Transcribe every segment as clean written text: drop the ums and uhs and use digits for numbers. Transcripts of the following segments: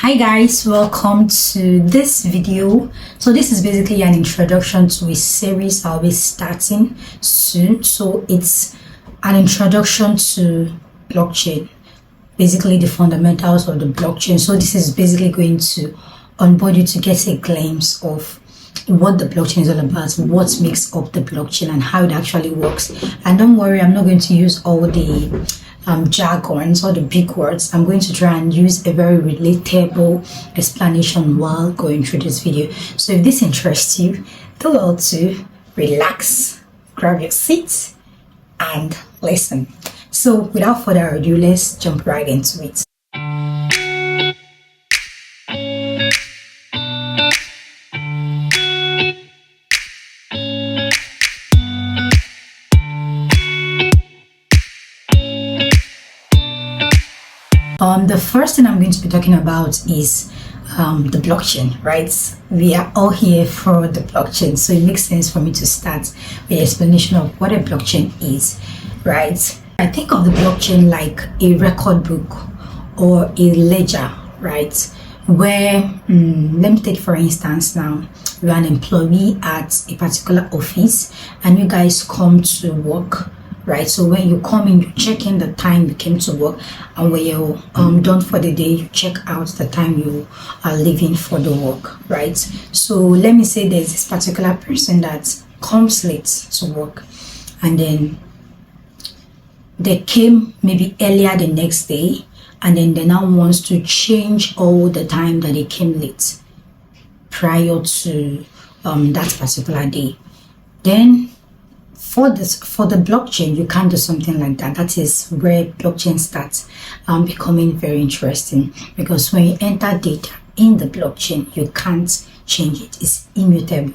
Hi guys, welcome to this video. So this is basically an introduction to a series I'll be starting soon. So it's an introduction to blockchain, basically the fundamentals of the blockchain. So this is basically going to onboard you to get a glimpse of what the blockchain is all about, what makes up the blockchain and how it actually works. And don't worry, I'm not going to use all the jargons or the big words. I'm going to try and use a very relatable explanation while going through this video. So if this interests you, do well to relax, grab your seat and listen. So without further ado, let's jump right into it. The first thing I'm going to be talking about is the blockchain, right? We are all here for the blockchain, so it makes sense for me to start with the explanation of what a blockchain is, right? I think of the blockchain like a record book or a ledger, right? Where, let me take for instance now, you're an employee at a particular office and you guys come to work, right? So when you come in, you check in the time you came to work, and when you're done for the day, you check out the time you are leaving for the work, right? So let me say there's this particular person that comes late to work, and then they came maybe earlier the next day, and then they now wants to change all the time that they came late prior to that particular day. Then for the blockchain, you can't do something like that. That is where blockchain starts becoming very interesting, because when you enter data in the blockchain, you can't change it. It's immutable,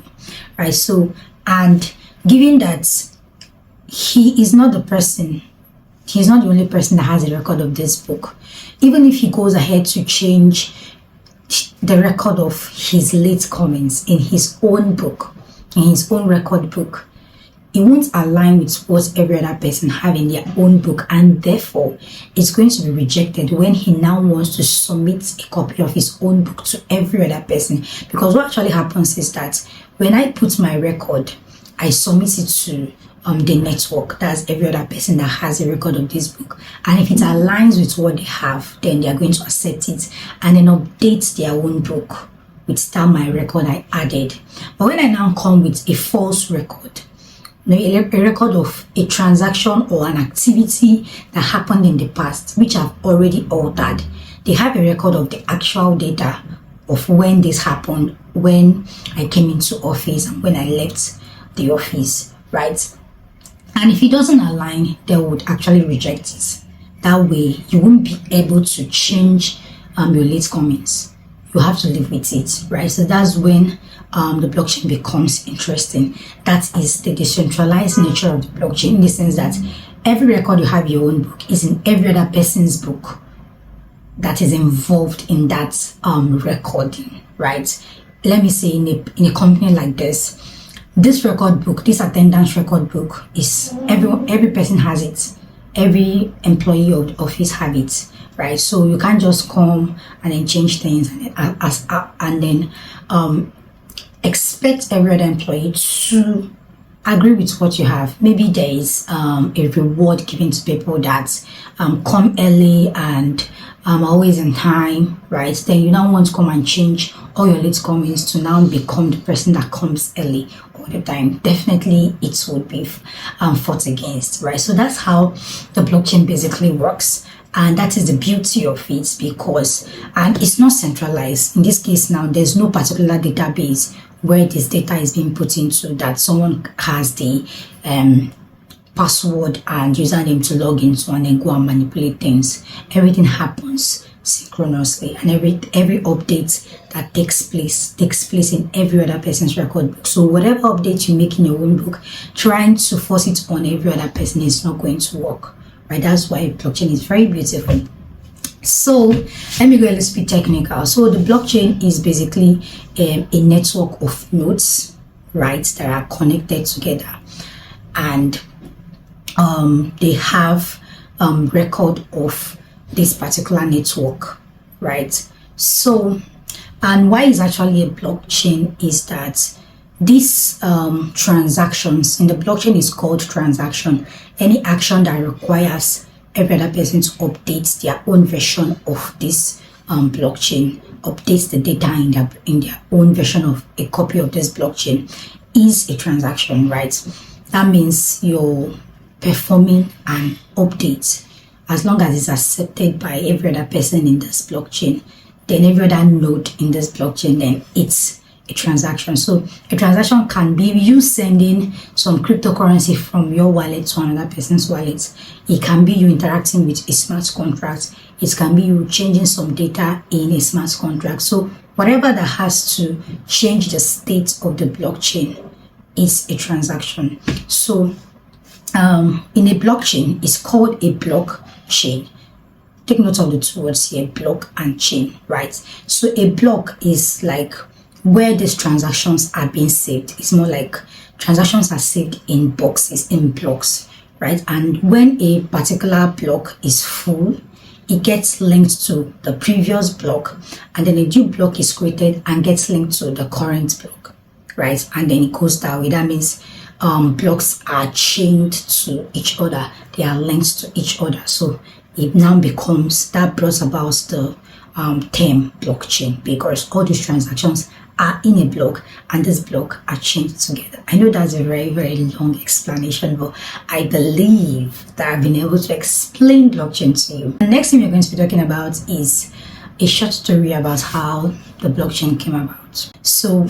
right? So, and given that he is not the person, he's not the only person that has a record of this book. Even if he goes ahead to change the record of his late comments in his own book, in his own record book, it won't align with what every other person have in their own book, and therefore it's going to be rejected when he now wants to submit a copy of his own book to every other person. Because what actually happens is that when I put my record, I submit it to the network, that's every other person that has a record of this book, and if it aligns with what they have, then they are going to accept it and then update their own book with that my record I added. But when I now come with a false record, a record of a transaction or an activity that happened in the past, which I've already altered, they have a record of the actual data of when this happened, when I came into office and when I left the office, right? And if it doesn't align, they would actually reject it. That way, you won't be able to change your late comments. You have to live with it, right? So that's when the blockchain becomes interesting. That is the decentralized nature of the blockchain, in the sense that every record you have in your own book is in every other person's book that is involved in that recording, right? Let me say in a company like this record book, this attendance record book, is every person has it. Every employee of the office have it, right? So you can't just come and then change things and then expect every other employee to agree with what you have. Maybe there is a reward given to people that come early and always in time, right? Then you now want to come and change all your late comments to now become the person that comes early all the time. Definitely it would be fought against, right? So that's how the blockchain basically works. And that is the beauty of it, because, and it's not centralized. In this case now, there's no particular database where this data is being put into, that someone has the password and username to log into and then go and manipulate things. Everything happens synchronously, and every update that takes place in every other person's record book. So whatever update you make in your own book, trying to force it on every other person is not going to work, right? That's why blockchain is very beautiful. So let me go a little bit technical. So the blockchain is basically a network of nodes, right, that are connected together, and they have record of this particular network, right? So, and why is actually a blockchain is that these transactions in the blockchain is called transaction. Any action that requires every other person to update their own version of this blockchain, updates the data in their own version of a copy of this blockchain is a transaction, right? That means you're performing an update as long as it's accepted by every other person in this blockchain, then every other node in this blockchain, then it's a transaction. So a transaction can be you sending some cryptocurrency from your wallet to another person's wallet. It can be you interacting with a smart contract. It can be you changing some data in a smart contract. So whatever that has to change the state of the blockchain is a transaction. So in a blockchain, it's called a blockchain. Take note of the two words here, block and chain, right? So a block is like where these transactions are being saved. It's more like transactions are saved in boxes, in blocks, right? And when a particular block is full, it gets linked to the previous block, and then a new block is created and gets linked to the current block, right? And then it goes that way. That means blocks are chained to each other. They are linked to each other. So it now becomes, that brought about the term blockchain, because all these transactions are in a block and this block are chained together. I know that's a very, very long explanation, but I believe that I've been able to explain blockchain to you. The next thing we're going to be talking about is a short story about how the blockchain came about. So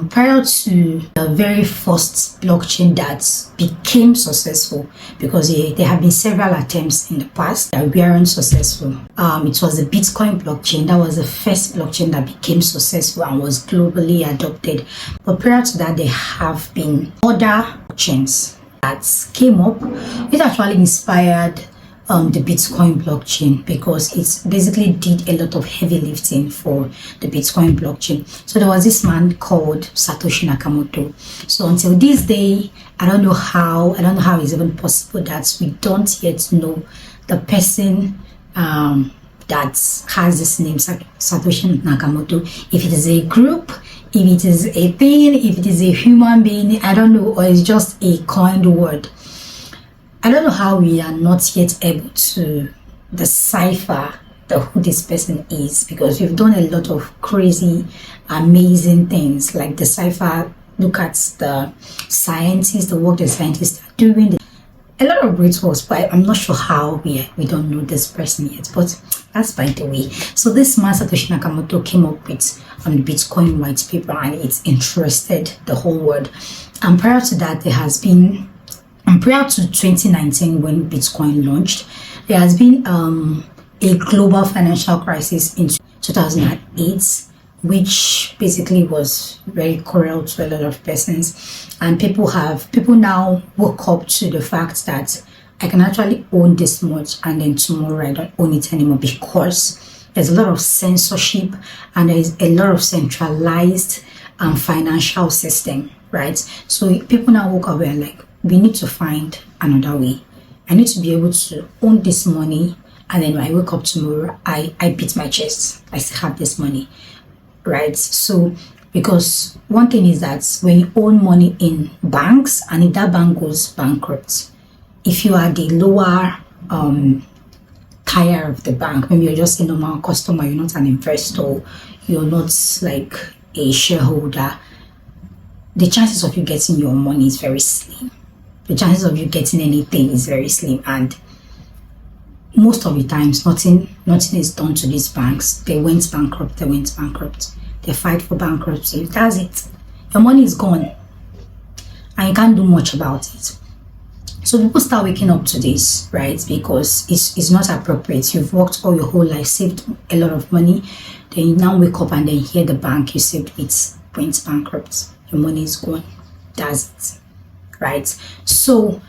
prior to the very first blockchain that became successful, because there have been several attempts in the past that weren't successful. It was the Bitcoin blockchain. That was the first blockchain that became successful and was globally adopted. But prior to that, there have been other blockchains that came up, which actually inspired the Bitcoin blockchain, because it basically did a lot of heavy lifting for the Bitcoin blockchain. So there was this man called Satoshi Nakamoto. So until this day, I don't know how it's even possible that we don't yet know the person that has this name, Satoshi Nakamoto. If it is a group, if it is a thing, if it is a human being, I don't know, or it's just a coined word. I don't know how we are not yet able to decipher who this person is, because we've done a lot of crazy, amazing things like decipher, look at the scientists, the work the scientists are doing. A lot of great works, but I'm not sure how we don't know this person yet, but that's by the way. So this man, Satoshi Nakamoto, came up with the Bitcoin white paper, and it's interested the whole world. And prior to that, there has been, and prior to 2019, when Bitcoin launched, there has been a global financial crisis in 2008, which basically was very cruel to a lot of persons. And people now woke up to the fact that I can actually own this much and then tomorrow I don't own it anymore, because there's a lot of censorship and there's a lot of centralized financial system, right? So people now woke up and like, we need to find another way. I need to be able to own this money, and then when I wake up tomorrow, I beat my chest. I still have this money, right? So, because one thing is that when you own money in banks, and if that bank goes bankrupt, if you are the lower tier of the bank, maybe you're just a normal customer, you're not an investor, you're not like a shareholder, the chances of you getting your money is very slim. The chances of you getting anything is very slim, and most of the times nothing is done to these banks. They went bankrupt. They fight for bankruptcy. That's it. Your money is gone and you can't do much about it. So people start waking up to this, right? Because it's not appropriate. You've worked all your whole life, saved a lot of money, then you now wake up and then hear the bank you saved it went bankrupt. Your money is gone. That's it. Right? So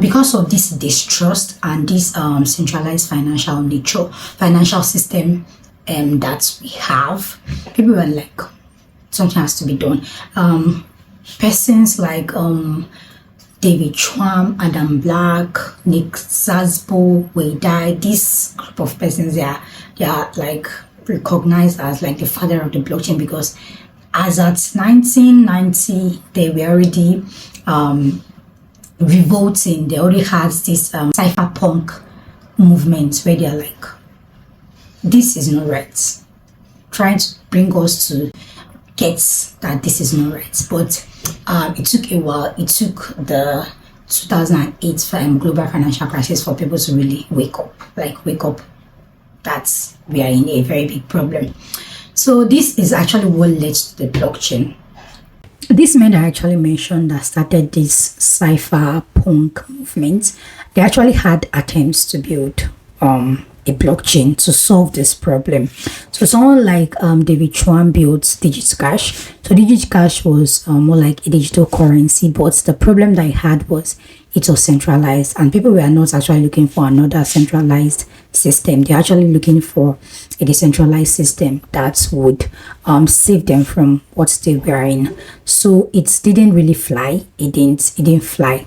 because of this distrust and this centralized financial system that we have, people were like, something has to be done. Persons like David Schwam, Adam Black, Nick Szabo, Weidai, this group of persons, they are like recognized as like the father of the blockchain, because as at 1990 they were already revolting. They already had this cypherpunk movement where they're like, this is not right, trying to bring us to get that this is not right. But it took a while. It took the 2008 global financial crisis for people to really wake up that we are in a very big problem. So this is actually what led to the blockchain. This man I actually mentioned that started this cypherpunk movement, they actually had attempts to build a blockchain to solve this problem. So someone like David Chuan built DigitCash. So DigitCash was more like a digital currency, but the problem that it had was it was centralized, and people were not actually looking for another centralized system. They're actually looking for a decentralized system that would save them from what they were in. So it didn't really fly. It didn't fly,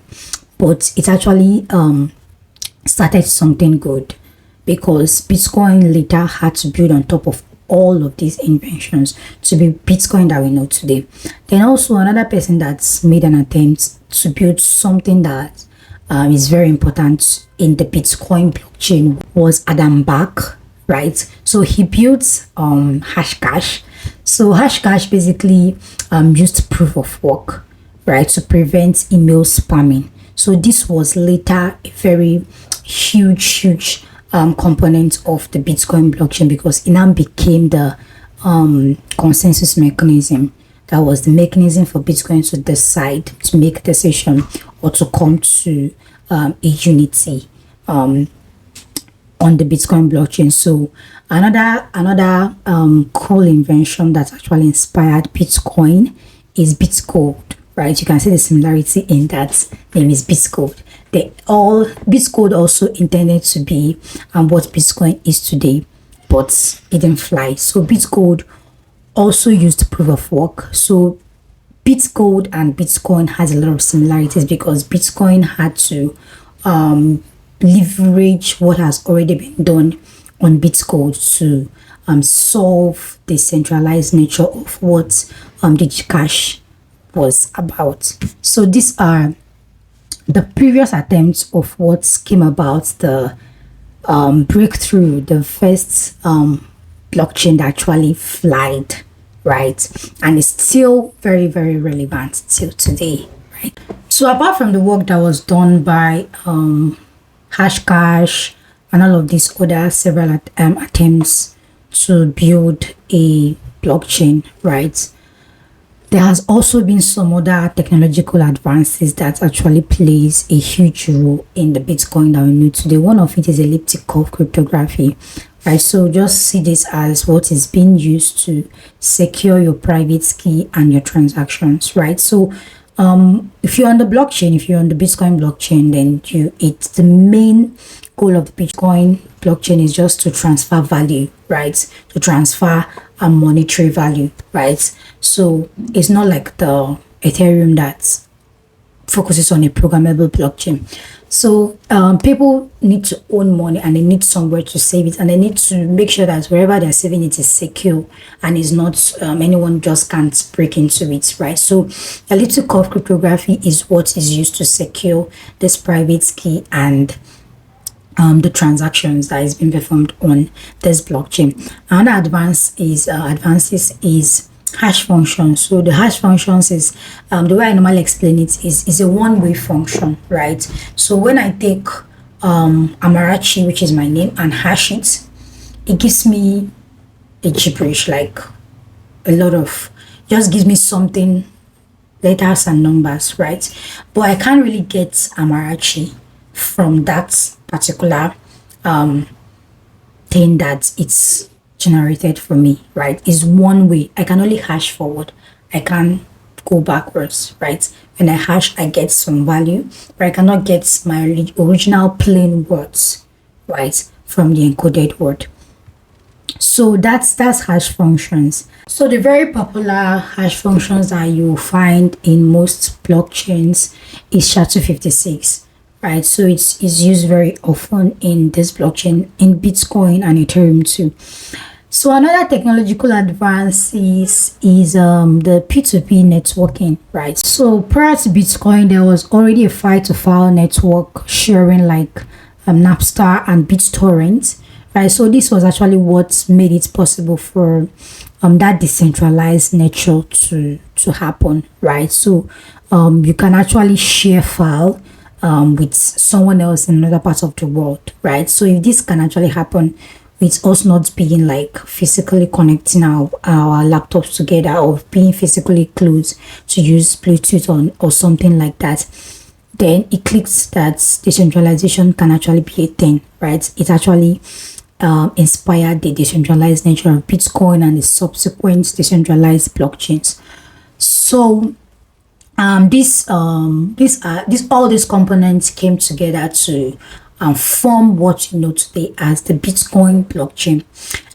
but it actually started something good, because Bitcoin later had to build on top of all of these inventions to be Bitcoin that we know today. Then also another person that's made an attempt to build something that is very important in the Bitcoin blockchain was Adam Back, right? So he built Hashcash. So Hashcash basically used proof of work, right, to prevent email spamming. So this was later a very huge component of the Bitcoin blockchain, because it now became the consensus mechanism. That was the mechanism for Bitcoin to decide, to make a decision, or to come to a unity on the Bitcoin blockchain. So another cool invention that actually inspired Bitcoin is Bitcode, right? You can see the similarity in that name is Bitcode. Bitcode also intended to be what Bitcoin is today, but it didn't fly. So Bitcode also used proof of work. So Bitcode and Bitcoin has a lot of similarities, because Bitcoin had to leverage what has already been done on Bitcode to solve the centralized nature of what DigiCash was about. So these are the previous attempts of what came about the breakthrough, the first blockchain that actually flied, right? And it's still very relevant till today, right? So apart from the work that was done by Hashcash and all of these other several attempts to build a blockchain, right, there has also been some other technological advances that actually plays a huge role in the Bitcoin that we know today. One of it is elliptic curve cryptography, right? So just see this as what is being used to secure your private key and your transactions, right? So if you're on the blockchain, if you're on the Bitcoin blockchain, then it's the main goal of the Bitcoin blockchain is just to transfer value, right? To transfer a monetary value, right? So it's not like the Ethereum that focuses on a programmable blockchain. So people need to own money, and they need somewhere to save it, and they need to make sure that wherever they're saving it is secure and is not anyone just can't break into it, right? So elliptic curve cryptography is what is used to secure this private key and the transactions that is being performed on this blockchain. Another advances is hash functions. So the hash functions is the way I normally explain it is a one-way function, right? So when I take Amarachi, which is my name, and hash it, it gives me a gibberish, like a lot of, just gives me something, letters and numbers, right? But I can't really get Amarachi from that particular thing that it's generated for me, right? Is one way. I can only hash forward, I can't go backwards, right? When I hash, I get some value, but I cannot get my original plain words, right, from the encoded word. So that's hash functions. So the very popular hash functions that you find in most blockchains is SHA-256, right? So it's used very often in this blockchain, in Bitcoin and Ethereum too. So another technological advance is the P2P networking, right? So prior to Bitcoin, there was already a file-to-file network sharing like Napster and BitTorrent, right? So this was actually what made it possible for that decentralized nature to happen, right? So you can actually share file with someone else in another part of the world, right? So if this can actually happen with us not being like physically connecting our laptops together or being physically close to use Bluetooth or something like that, then it clicks that decentralization can actually be a thing, right? It actually inspired the decentralized nature of Bitcoin and the subsequent decentralized blockchains. So this all these components came together to form what you know today as the Bitcoin blockchain.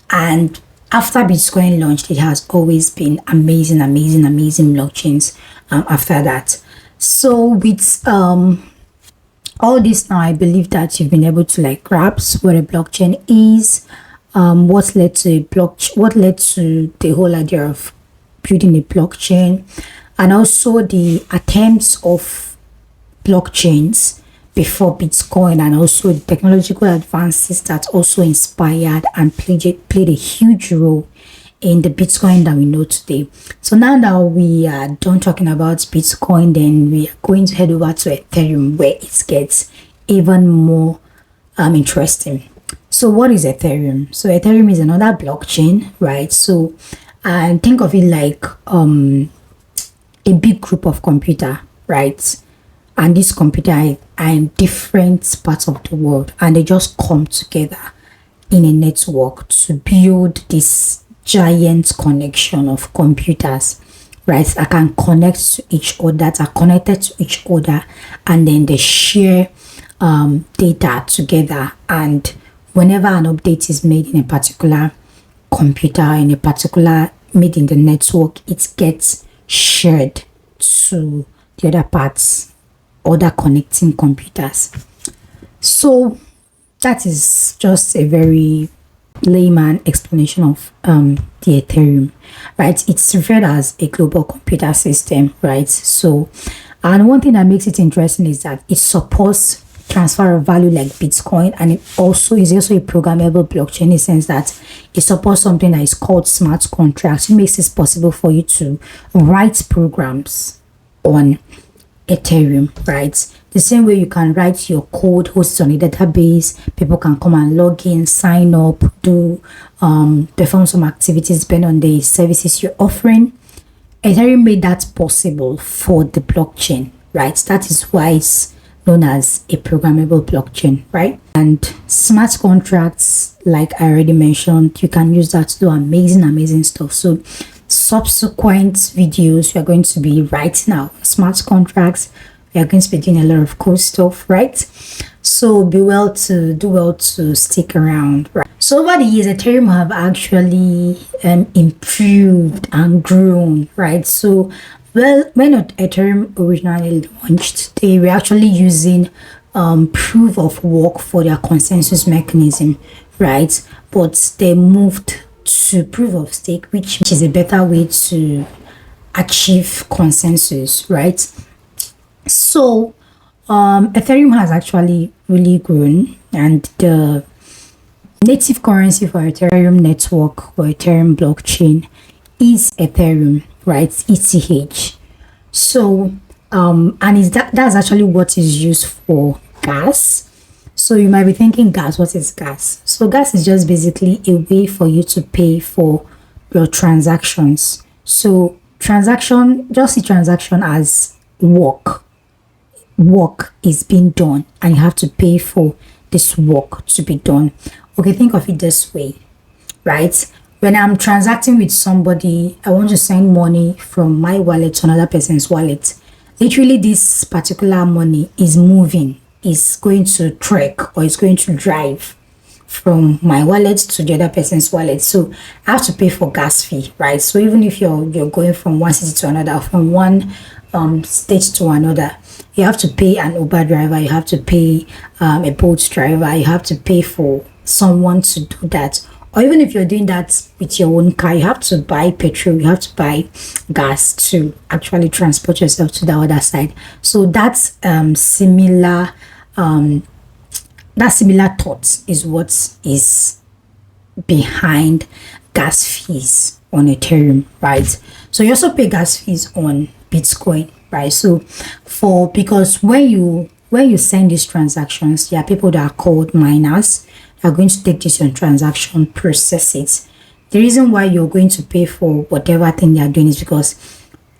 And after Bitcoin launched, it has always been amazing blockchains after that. So with all this now, I believe that you've been able to like grasp what a blockchain is, what led to the whole idea of building a blockchain, and also the attempts of blockchains before Bitcoin, and also the technological advances that also inspired and played a huge role in the Bitcoin that we know today. So now that we are done talking about Bitcoin, then we are going to head over to Ethereum, where it gets even more interesting. So what is Ethereum? So Ethereum is another blockchain, right? So and think of it like a big group of computer, right? And this computer are in different parts of the world, and they just come together in a network to build this giant connection of computers, right? That can connect to each other, that are connected to each other, and then they share data together. And whenever an update is made in a particular computer, made in the network, it gets shared to the other parts, other connecting computers. So that is just a very layman explanation of the Ethereum, right? It's referred as a global computer system, right? So, and one thing that makes it interesting is that it supports transfer of value like Bitcoin, and it also is a programmable blockchain in the sense that it supports something that is called smart contracts. It makes it possible for you to write programs on Ethereum, right? The same way you can write your code, host it on a database, people can come and log in, sign up, do perform some activities depending on the services you're offering. Ethereum made that possible for the blockchain, right? That is why it's known as a programmable blockchain, right? And smart contracts, like I already mentioned, you can use that to do amazing stuff. So subsequent videos, we are going to be writing out smart contracts. We are going to be doing a lot of cool stuff, right? So do well to stick around, right? So over the years, Ethereum have actually improved and grown, right? So well, when Ethereum originally launched, they were actually using proof of work for their consensus mechanism, right? But they moved to proof of stake, which is a better way to achieve consensus, right? So Ethereum has actually really grown, and the native currency for Ethereum network or Ethereum blockchain is Ethereum, right? ETH. So and is that's actually what is used for gas. So you might be thinking, gas, what is gas? So gas is just basically a way for you to pay for your transactions. So just see transaction as work is being done, and you have to pay for this work to be done. Okay, think of it this way, right? When I'm transacting with somebody, I want to send money from my wallet to another person's wallet. Literally, this particular money is moving, is going to trek, or is going to drive from my wallet to the other person's wallet. So I have to pay for gas fee, right? So even if you're going from one city to another, from one state to another, you have to pay an Uber driver, you have to pay a boat driver, you have to pay for someone to do that or even if you're doing that with your own car, you have to buy petrol, you have to buy gas to actually transport yourself to the other side. So that's similar thought is what is behind gas fees on Ethereum, right? So you also pay gas fees on Bitcoin, right? So because when you send these transactions, there are people that are called miners that are going to take this transaction, process it. The reason why you're going to pay for whatever thing they are doing is because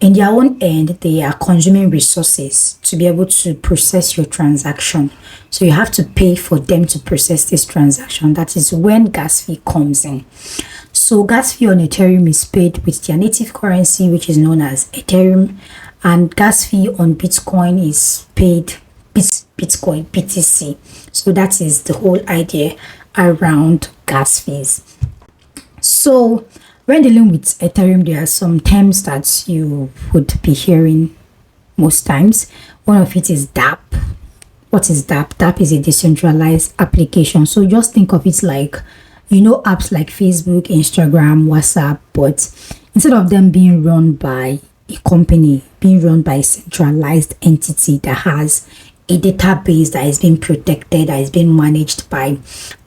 in their own end, they are consuming resources to be able to process your transaction. So you have to pay for them to process this transaction. That is when gas fee comes in. So gas fee on Ethereum is paid with their native currency, which is known as Ethereum, and gas fee on Bitcoin is paid Bitcoin BTC. So that is the whole idea around gas fees. So when dealing with Ethereum, there are some terms that you would be hearing most times. One of it is dApp. What is dApp? dApp is a decentralized application. So just think of it like, apps like Facebook, Instagram, WhatsApp, but instead of them being run by a company, being run by a centralized entity that has a database that is being protected, that is being managed by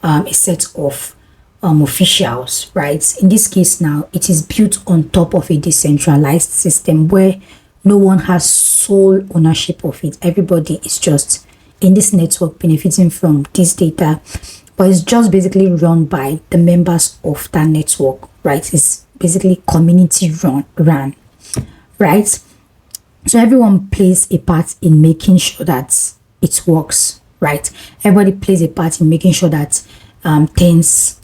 a set of officials, right? In this case now, it is built on top of a decentralized system where no one has sole ownership of it. Everybody is just in this network benefiting from this data, but it's just basically run by the members of that network, right? It's basically community run, right? So everyone plays a part in making sure that it works, right? Everybody plays a part in making sure that things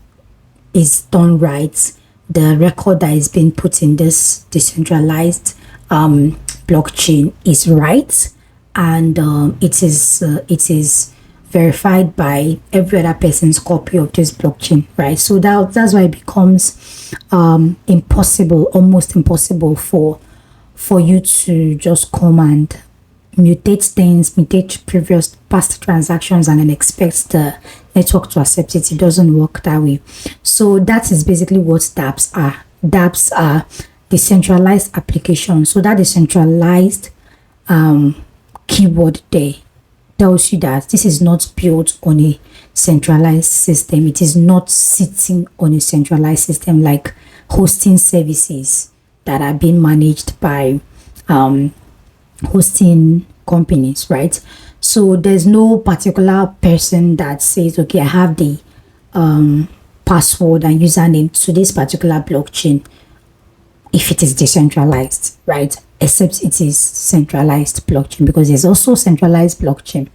is done right. The record that is being put in this decentralized blockchain is right, and it is verified by every other person's copy of this blockchain, right? So that's why it becomes almost impossible for you to just come and mutate previous past transactions and then expect the network to accept it. It doesn't work that way. So that is basically what dApps are. dApps are decentralized applications. So that decentralized keyword there tells you that this is not built on a centralized system. It is not sitting on a centralized system like hosting services that are being managed by hosting companies, right? So there's no particular person that says, okay, I have the password and username to this particular blockchain if it is decentralized, right? Except it is centralized blockchain, because there's also centralized blockchain.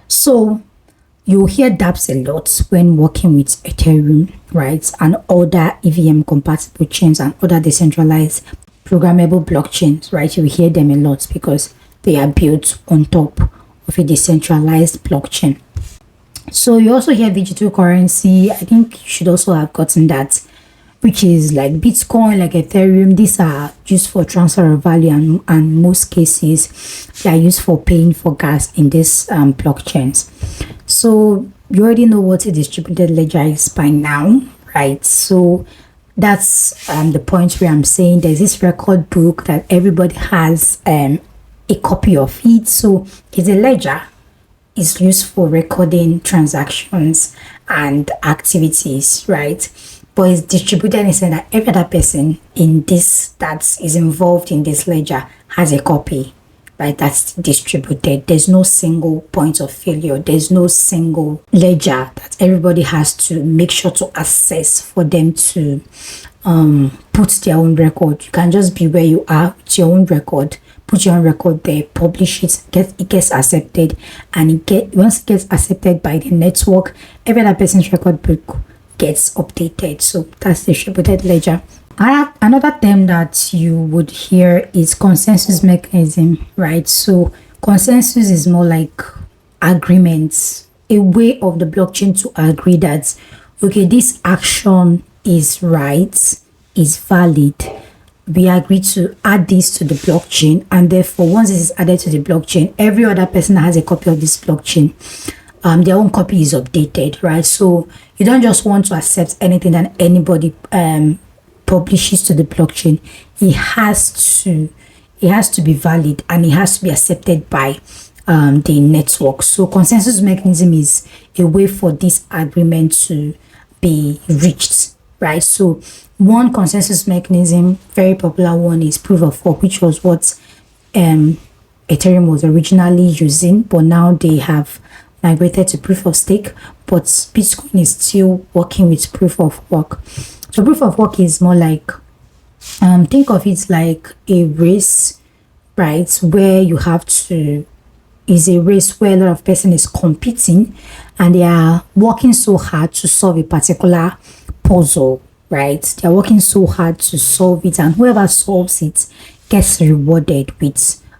So you hear dApps a lot when working with Ethereum, right? And other EVM compatible chains and other decentralized programmable blockchains, right? You hear them a lot because they are built on top of a decentralized blockchain. So you also hear digital currency. I think you should also have gotten that, which is like Bitcoin, like Ethereum. These are used for transfer of value, and most cases they are used for paying for gas in these blockchains. So you already know what a distributed ledger is by now, right? So that's the point where I'm saying there's this record book that everybody has a copy of it. So it's a ledger. It's used for recording transactions and activities, right? But it's distributed in the sense that every other person in this that is involved in this ledger has a copy, right? That's distributed. There's no single point of failure. There's no single ledger that everybody has to make sure to access for them to put their own record. You can just be where you are with your own record. Put your own record there, publish it, it gets accepted, and once it gets accepted by the network, every other person's record book gets updated. So that's the distributed ledger. Another term that you would hear is consensus mechanism, right? So consensus is more like agreements, a way of the blockchain to agree that, okay, this action is right, is valid. We agree to add this to the blockchain, and therefore once this is added to the blockchain, every other person that has a copy of this blockchain their own copy is updated, right? So you don't just want to accept anything that anybody publishes to the blockchain. It has to be valid, and it has to be accepted by the network. So consensus mechanism is a way for this agreement to be reached, right? So one consensus mechanism, very popular one, is proof of work, which was what Ethereum was originally using, but now they have migrated to proof of stake. But Bitcoin is still working with proof of work. So proof of work is more like, think of it like a race, right? Where you have to, is a race where a lot of person is competing and they are working so hard to solve a particular puzzle, right? They are working so hard to solve it, and whoever solves it gets rewarded with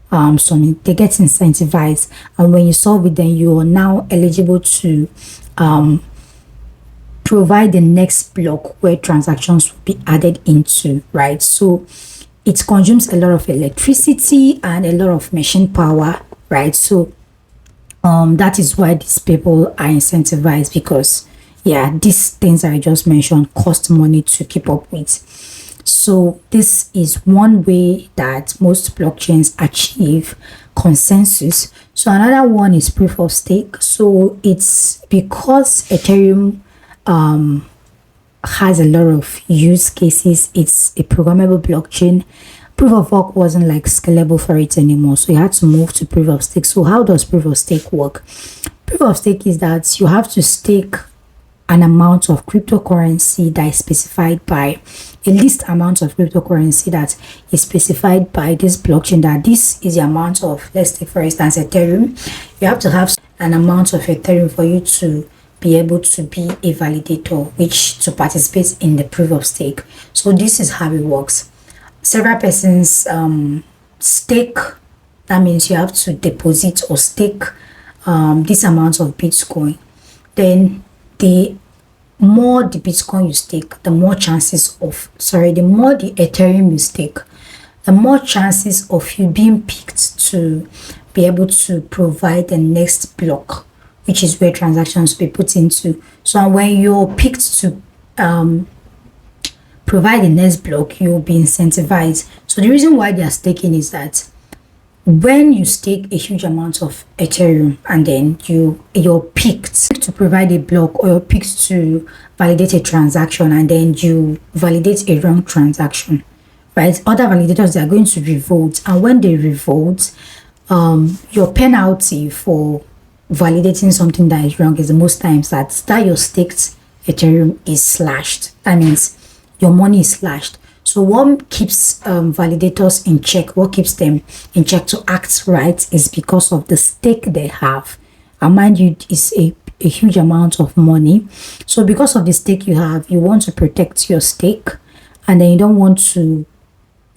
something. They get incentivized, and when you solve it, then you are now eligible to provide the next block where transactions will be added into, right? So it consumes a lot of electricity and a lot of machine power, right? So that is why these people are incentivized, because yeah, these things I just mentioned cost money to keep up with. So this is one way that most blockchains achieve consensus. So another one is proof of stake. So it's because Ethereum has a lot of use cases. It's a programmable blockchain. Proof of work wasn't like scalable for it anymore, so you had to move to proof of stake. So how does proof of stake work? Proof of stake is that you have to stake an amount of cryptocurrency that is specified by a list amount of cryptocurrency that is specified by this blockchain, that this is the amount of, let's take for instance Ethereum. You have to have an amount of Ethereum for you to be able to be a validator, which to participate in the proof of stake. So this is how it works. Several persons stake. That means you have to deposit or stake this amount of Bitcoin. Then the more the Bitcoin you stake, the more chances of, the more the Ethereum you stake, the more chances of you being picked to be able to provide the next block, which is where transactions will be put into. So when you're picked to provide the next block, you'll be incentivized. So the reason why they are staking is that when you stake a huge amount of Ethereum and then you're picked to provide a block, or you're picked to validate a transaction, and then you validate a wrong transaction, right? Other validators, they are going to revolt, and when they revolt, your penalty for validating something that is wrong is the most times that your staked Ethereum is slashed. That means your money is slashed. So what keeps validators in check, what keeps them in check to act right, is because of the stake they have. And mind you, it's a huge amount of money. So because of the stake you have, you want to protect your stake, and then you don't want to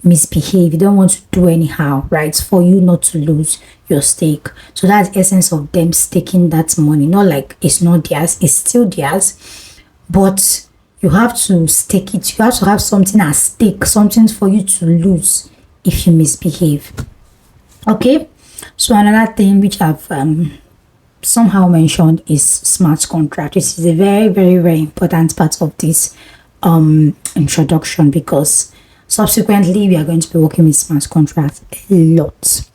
misbehave, you don't want to do anyhow, right, for you not to lose your stake. So that's the essence of them staking that money. Not like it's not theirs, it's still theirs, but you have to stake it. You have to have something at stake, something for you to lose if you misbehave. Okay, so another thing which I've somehow mentioned is smart contract, which is a very, very, very important part of this introduction, because subsequently we are going to be working with smart contracts a lot.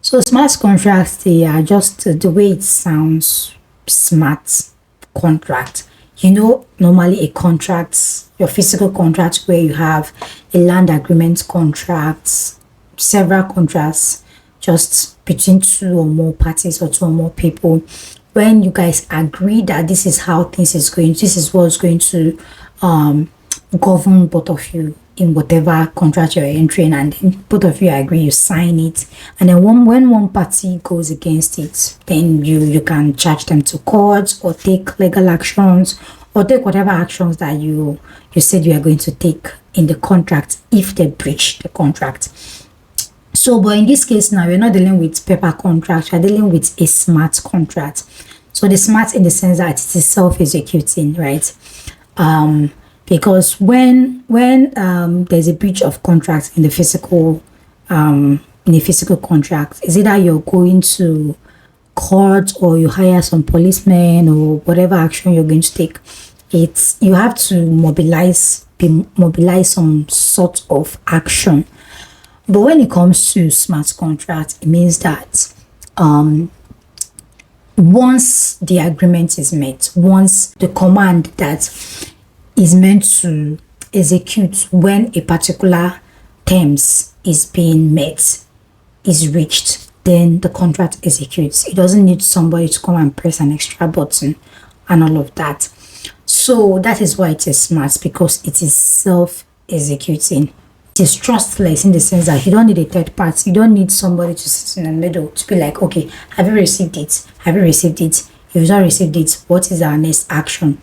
So smart contracts, they are just the way it sounds, smart contract. You know, normally a contract, your physical contract, where you have a land agreement contract, several contracts just between two or more parties or two or more people. When you guys agree that this is how things is going, this is what's going to govern both of you in whatever contract you're entering, and then both of you agree, you sign it, and then when one party goes against it, then you can charge them to court, or take legal actions, or take whatever actions that you said you are going to take in the contract if they breach the contract. So but in this case now, we're not dealing with paper contract, we're dealing with a smart contract. So the smart in the sense that it is self-executing, right? Because when there's a breach of contract in a physical contract, is it that you're going to court or you hire some policemen or whatever action you're going to take, you have to mobilize some sort of action. But when it comes to smart contracts, it means that once the agreement is met, once the command that is meant to execute when a particular terms is being met is reached, then the contract executes. It doesn't need somebody to come and press an extra button and all of that. So that is why it is smart, because it is self-executing. It is trustless in the sense that you don't need a third party. You don't need somebody to sit in the middle to be like, okay, have you received it? Have you received it? If you've not received it, what is our next action?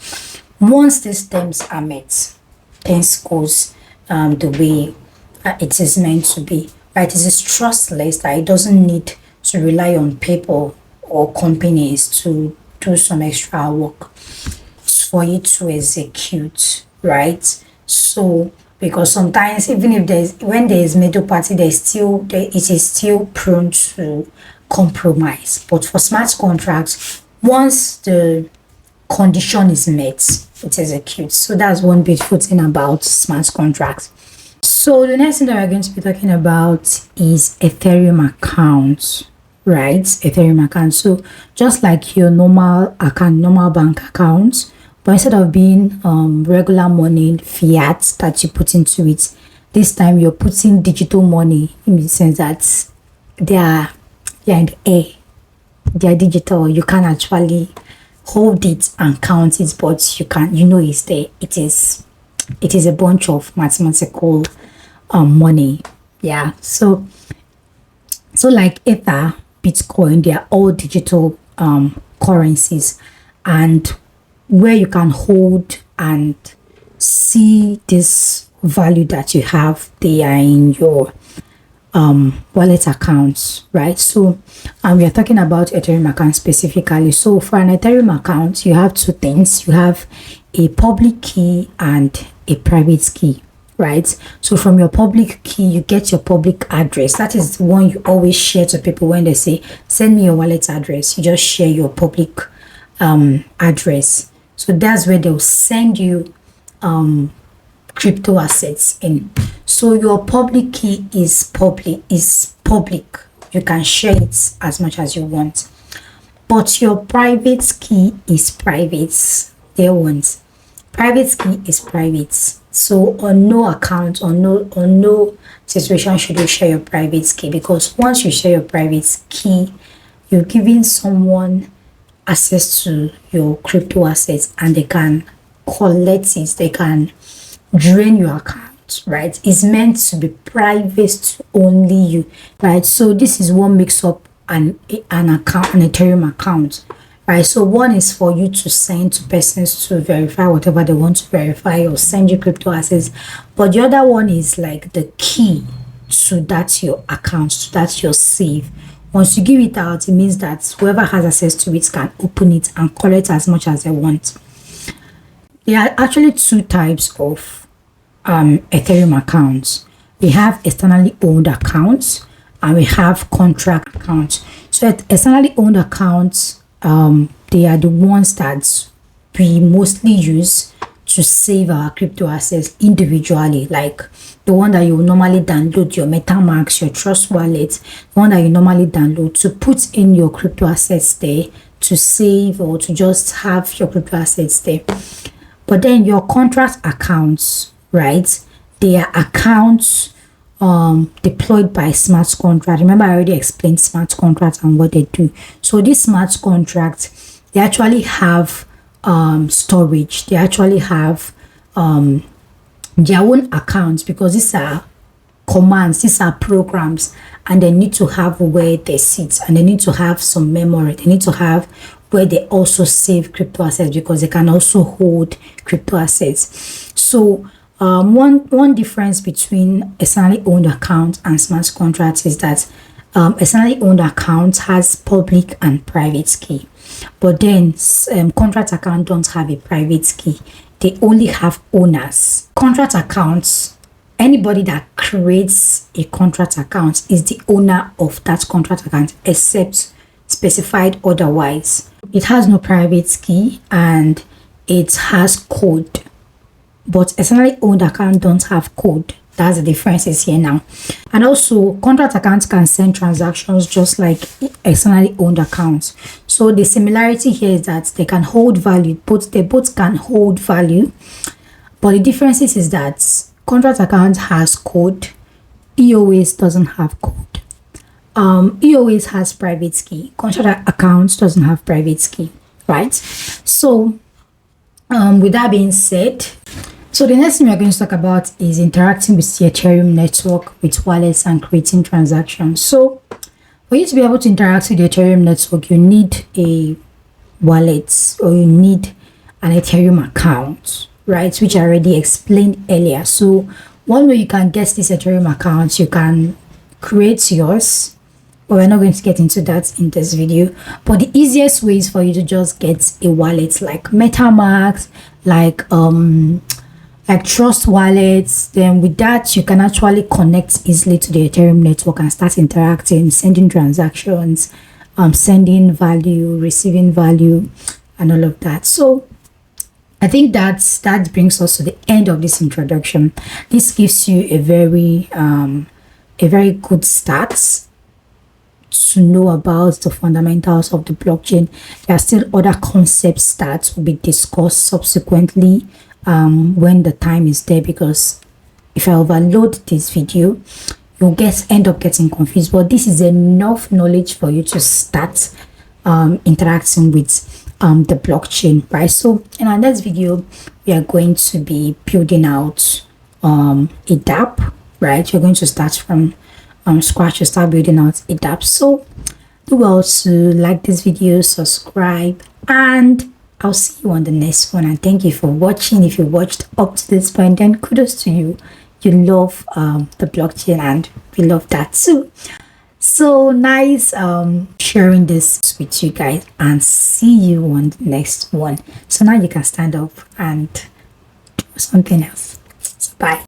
Once these terms are met, things goes the way it is meant to be. Right? It is trustless, that it doesn't need to rely on people or companies to do some extra work for you to execute, right? So because sometimes even if when there is middle party, it is still prone to compromise. But for smart contracts, once the condition is met, it executes. So that's one beautiful thing about smart contracts. So the next thing that we're going to be talking about is Ethereum accounts, right? Ethereum account. So just like your normal account, normal bank account, but instead of being regular money, fiat that you put into it, this time you're putting digital money, in the sense that they are in the air. They are digital. You can actually hold it and count it, but it's there. It is a bunch of mathematical money. Yeah. So like Ether, Bitcoin, they are all digital currencies, and where you can hold and see this value that you have, they are in your wallet accounts, right? So we are talking about Ethereum account specifically. So for an Ethereum account, you have two things. You have a public key and a private key, right? So from your public key, you get your public address. That is the one you always share to people when they say, send me your wallet address. You just share your public address. So that's where they'll send you crypto assets in. So your public key is public. You can share it as much as you want. But your private key is private. Private key is private. So on no account, on no situation should you share your private key, because once you share your private key, you're giving someone access to your crypto assets, and they can collect it, they can drain your account, right? It's meant to be private to only you, right? So this is what makes up an account, an Ethereum account, right? So one is for you to send to persons to verify whatever they want to verify or send you crypto assets, but the other one is like the key to that your account, to that your safe. Once you give it out, it means that whoever has access to it can open it and collect as much as they want. There are actually two types of Ethereum accounts. We have externally owned accounts and we have contract accounts. So externally owned accounts, they are the ones that we mostly use to save our crypto assets individually, like the one that you normally download, your MetaMask, your Trust wallet, the one that you normally download to put in your crypto assets there, to save or to just have your crypto assets there. But then your contract accounts, right? They are accounts deployed by smart contract. Remember, I already explained smart contracts and what they do. So these smart contracts, they actually have storage. They actually have their own accounts, because these are commands, these are programs, and they need to have where they sit, and they need to have some memory. They need to have where they also save crypto assets, because they can also hold crypto assets. So one difference between externally owned account and smart contracts is that externally owned account has public and private key, but then contract account don't have a private key. They only have owners. Contract accounts, anybody that creates a contract account is the owner of that contract account, except specified otherwise. It has no private key and it has code, but externally owned accounts don't have code. That's the differences here now. And also, contract accounts can send transactions just like externally owned accounts. So the similarity here is that they can hold value. They both can hold value, but the differences is that contract account has code, EOS doesn't have code. EOS has private key. Contract accounts doesn't have private key, right? So with that being said, so the next thing we're going to talk about is interacting with the Ethereum network with wallets and creating transactions. So for you to be able to interact with the Ethereum network, you need a wallet or you need an Ethereum account, right? Which I already explained earlier. So one way you can get this Ethereum account, you can create yours, but we're not going to get into that in this video. But the easiest way is for you to just get a wallet like MetaMask, like Trust wallets. Then with that, you can actually connect easily to the Ethereum network and start interacting, sending transactions, sending value, receiving value, and all of that. So I think that brings us to the end of this introduction. This gives you a very good start to know about the fundamentals of the blockchain. There are still other concepts that will be discussed subsequently when the time is there, because if I overload this video, you'll end up getting confused. But this is enough knowledge for you to start interacting with the blockchain, right? So in our next video, we are going to be building out a dApp, right? You're going to start from scratch to start building out a dApp. So do well to like this video, subscribe, and I'll see you on the next one. And thank you for watching. If you watched up to this point, then kudos to you. You love the blockchain, and we love that too. So nice sharing this with you guys, and see you on the next one. So now you can stand up and do something else. So bye.